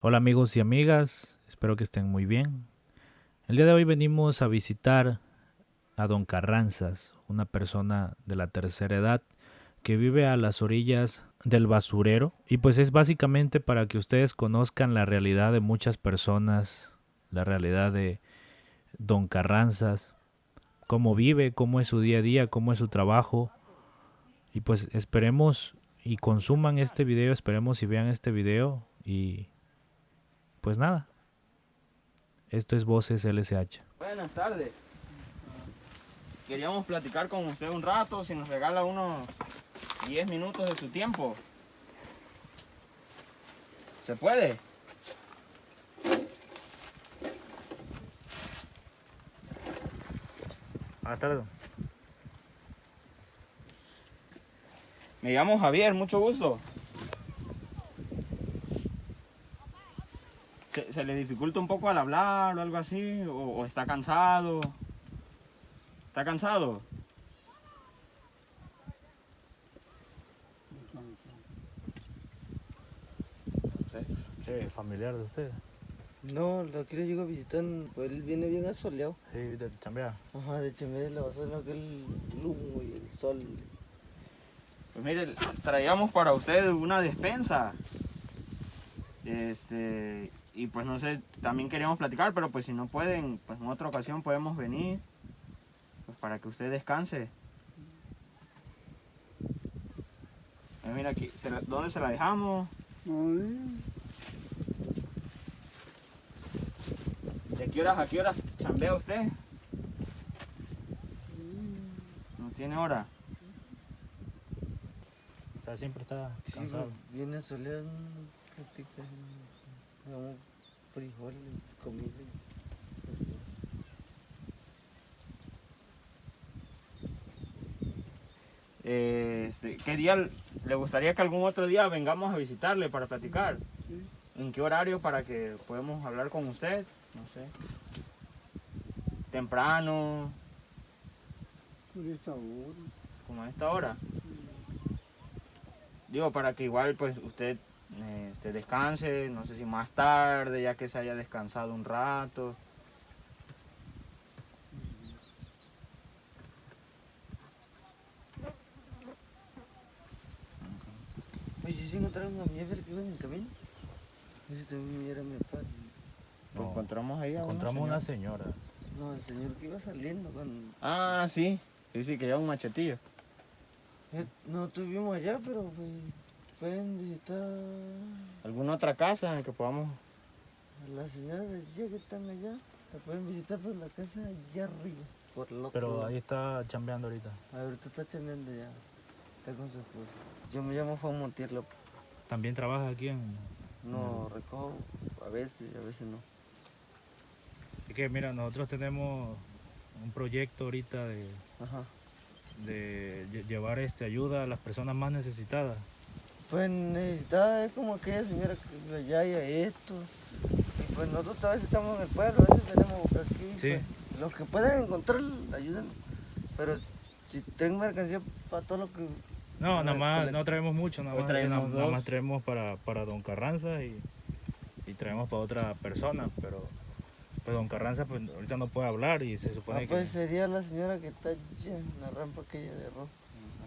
Hola amigos y amigas, espero que estén muy bien. El día de hoy venimos a visitar a Don Carranzas, una persona de la tercera edad que vive a las orillas del basurero y pues es básicamente para que ustedes conozcan la realidad de muchas personas, la realidad de Don Carranzas, cómo vive, cómo es su día a día, cómo es su trabajo y pues esperemos y consuman este video, esperemos y vean este video y pues nada, esto es Voces LSH. Buenas tardes. Queríamos platicar con usted un rato, si nos regala unos 10 minutos de su tiempo. ¿Se puede? Buenas tardes. Me llamo Javier, mucho gusto. ¿Se le dificulta un poco al hablar o algo así? ¿O está cansado? ¿Está cansado? Sí, familiar de usted. No, lo que le llego a visitar, pues él viene bien asoleado. Sí, de chambear. Ajá, de Chemedes le pasó lo que el humo y el sol. Pues mire, traíamos para usted una despensa. Y pues no sé, también queríamos platicar, pero pues si no pueden, pues en otra ocasión podemos venir. Pues para que usted descanse. Mira aquí, ¿dónde se la dejamos? ¿De qué horas a qué horas chambea usted? No tiene hora. O sea, siempre está Sí, cansado. pues, viene asoleado, practica, digamos, frijoles, comida. ¿Qué día le gustaría que algún otro día vengamos a visitarle para platicar? ¿En qué horario para que podamos hablar con usted? No sé. Temprano, Por esta hora. como a esta hora. Digo, para que igual pues usted descanse, no sé si más tarde, ya que se haya descansado un rato. Oye, ¿sí encontraron a mi jefe que iba en el camino? Ese también era mi padre. Pues No, encontramos ahí a encontramos una una señora. señora. No, el señor que iba saliendo cuando... Ah, sí. Sí, que lleva un machetillo. No estuvimos allá, pero pues, pueden visitar ¿Alguna otra casa en la que podamos? a la señora de allá que están allá. La pueden visitar por la casa allá arriba, por lo Pero ahí está chambeando ahorita. Ahorita está chambeando ya, está con su esposa. Yo me llamo Juan Montiel López. También trabaja aquí en... No, recojo a veces no. Es que mira, nosotros tenemos un proyecto ahorita Ajá. de llevar ayuda a las personas más necesitadas. Pues necesitaba, es como aquella señora que allá y esto. Y pues nosotros a veces estamos en el pueblo, a veces tenemos por aquí. Sí. Pues, los que puedan encontrar, ayuden. Pero si tengo mercancía para todo lo que... No, nada más, Cole- no traemos mucho, nada Hoy más, traemos nada más dos. traemos para Don Carranza y traemos para otra persona, pero pues Don Carranza pues ahorita no puede hablar y se supone pues que... sería la señora que está allá en la rampa aquella de rojo.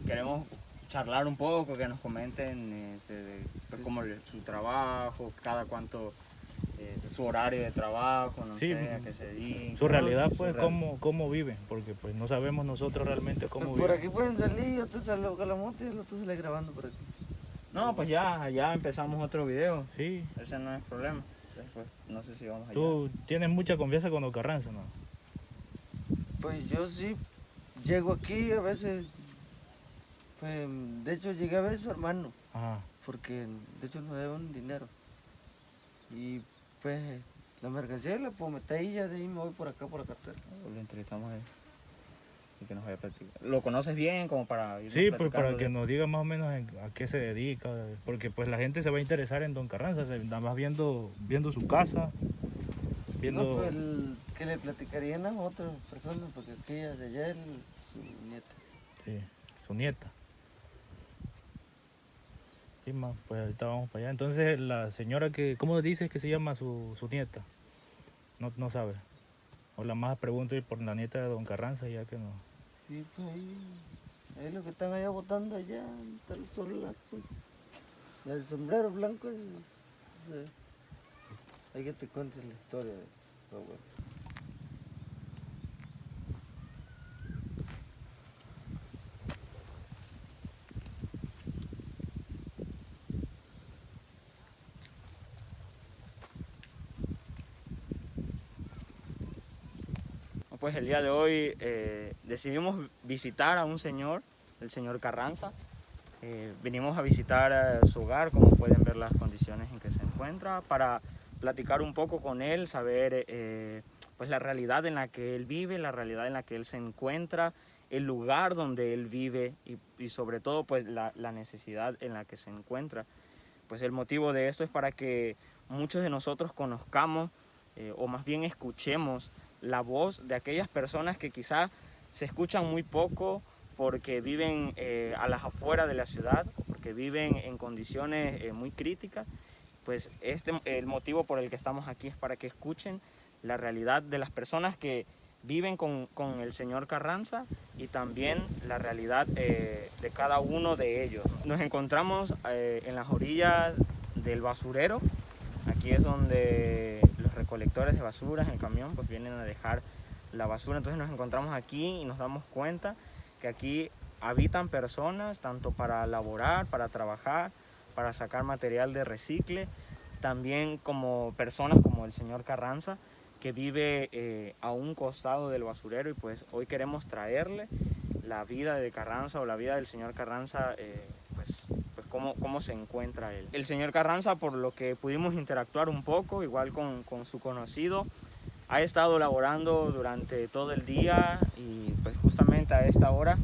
Queremos charlar un poco, que nos comenten pues, como su trabajo, cada cuánto, su horario de trabajo, no Sí, sé, a qué se dedica. su realidad Su pues cómo viven, porque pues no sabemos nosotros realmente cómo Pues por viven. aquí pueden salir, otro sale con la moto y el otro sale grabando por aquí. No, pues ya empezamos otro video, Sí, ese no es problema. Después, no sé si vamos allá. tú tienes mucha confianza con Don Carranza, ¿no? Pues yo sí llego aquí a veces, pues de hecho llegué a ver a su hermano, Ajá. porque de hecho nos deben dinero. Y pues la mercancía la puedo meter ahí, ya de ahí me voy por acá por la cartera. Lo entrevistamos ahí y que nos vaya a platicar. ¿Lo conoces bien como para ir Sí, pues para que nos diga más o menos a qué se dedica, porque pues la gente se va a interesar en Don Carranza, nada más viendo su casa, viendo... No, pues que le platicarían a otras personas, porque aquella de allá es su nieta. Sí, su nieta. Sí, ma, pues ahorita vamos para allá. Entonces, la señora que, ¿cómo dices que se llama su nieta? No, no sabe. O la más pregunto por la nieta de don Carranza, ya que no. Sí, pues ahí los que están allá botando allá, está el solazo. El sombrero blanco, hay que te cuente la historia de tu abuelo. Pues el día de hoy decidimos visitar a un señor, el señor Carranza. Venimos a visitar su hogar, como pueden ver las condiciones en que se encuentra, para platicar un poco con él, saber pues la realidad en la que él vive, la realidad en la que él se encuentra, el lugar donde él vive y sobre todo pues la necesidad en la que se encuentra. Pues el motivo de esto es para que muchos de nosotros conozcamos o más bien escuchemos la voz de aquellas personas que quizás se escuchan muy poco porque viven a las afueras de la ciudad, porque viven en condiciones muy críticas. Pues el motivo por el que estamos aquí es para que escuchen la realidad de las personas que viven con el señor Carranza y también la realidad de cada uno de ellos. Nos encontramos en las orillas del basurero. Aquí es donde los recolectores de basura en el camión pues vienen a dejar la basura. Entonces nos encontramos aquí y nos damos cuenta que aquí habitan personas tanto para laborar, para trabajar, para sacar material de recicle, también como personas como el señor Carranza, que vive a un costado del basurero, y pues hoy queremos traerle la vida de Carranza o la vida del señor Carranza, pues cómo se encuentra él. El señor Carranza, por lo que pudimos interactuar un poco, igual con su conocido, ha estado laborando durante todo el día y pues justamente a esta hora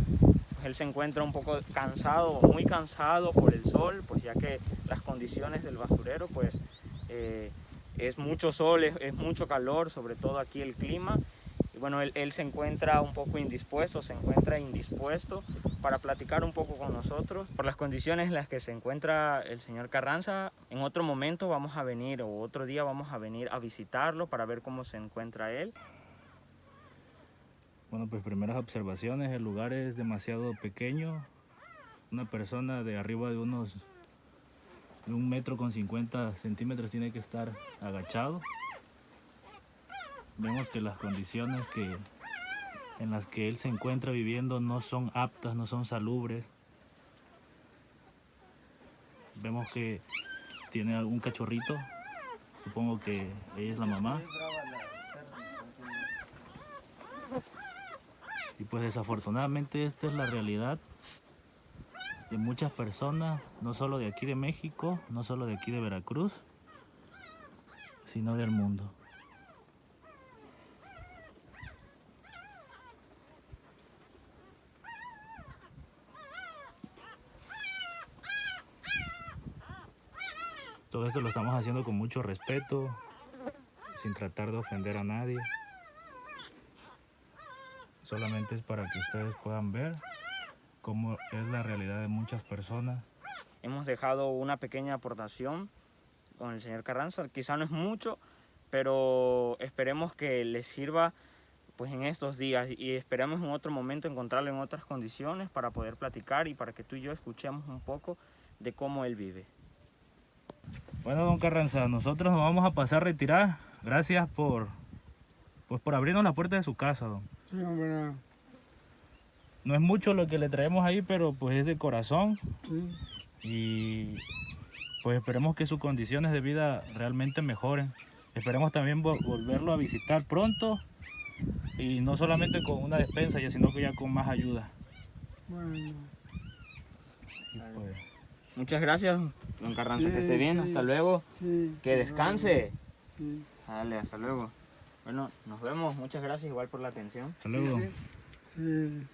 pues él se encuentra un poco cansado, muy cansado por el sol, pues ya que las condiciones del basurero pues es mucho sol, es mucho calor, sobre todo aquí el clima. Y bueno, él se encuentra un poco indispuesto, se encuentra indispuesto para platicar un poco con nosotros por las condiciones en las que se encuentra el señor Carranza. En otro momento vamos a venir, o otro día vamos a venir a visitarlo para ver cómo se encuentra él. Bueno, pues primeras observaciones, el lugar es demasiado pequeño. Una persona de arriba de unos de 1,50 m tiene que estar agachado. Vemos que las condiciones en las que él se encuentra viviendo no son aptas, no son salubres. Vemos que tiene algún cachorrito, supongo que ella es la mamá. Y pues desafortunadamente esta es la realidad de muchas personas, no solo de aquí de México, no solo de aquí de Veracruz, sino del mundo. Todo esto lo estamos haciendo con mucho respeto, sin tratar de ofender a nadie. Solamente es para que ustedes puedan ver cómo es la realidad de muchas personas. Hemos dejado una pequeña aportación con el señor Carranza, quizá no es mucho, pero esperemos que les sirva pues en estos días y esperemos en otro momento encontrarlo en otras condiciones para poder platicar y para que tú y yo escuchemos un poco de cómo él vive. Bueno, don Carranza, nosotros nos vamos a pasar a retirar. Gracias por abrirnos la puerta de su casa, don. Sí, hombre. No es mucho lo que le traemos ahí, pero pues es de corazón. Sí. Y pues esperemos que sus condiciones de vida realmente mejoren. Esperemos también volverlo a visitar pronto, y no solamente con una despensa, sino que ya con más ayuda. Bueno. Y pues, Muchas gracias, don Carranza, Sí, que esté bien, sí. hasta luego, Sí. que descanse. Sí. Dale, hasta luego. Bueno, nos vemos, muchas gracias igual por la atención. hasta luego. Sí.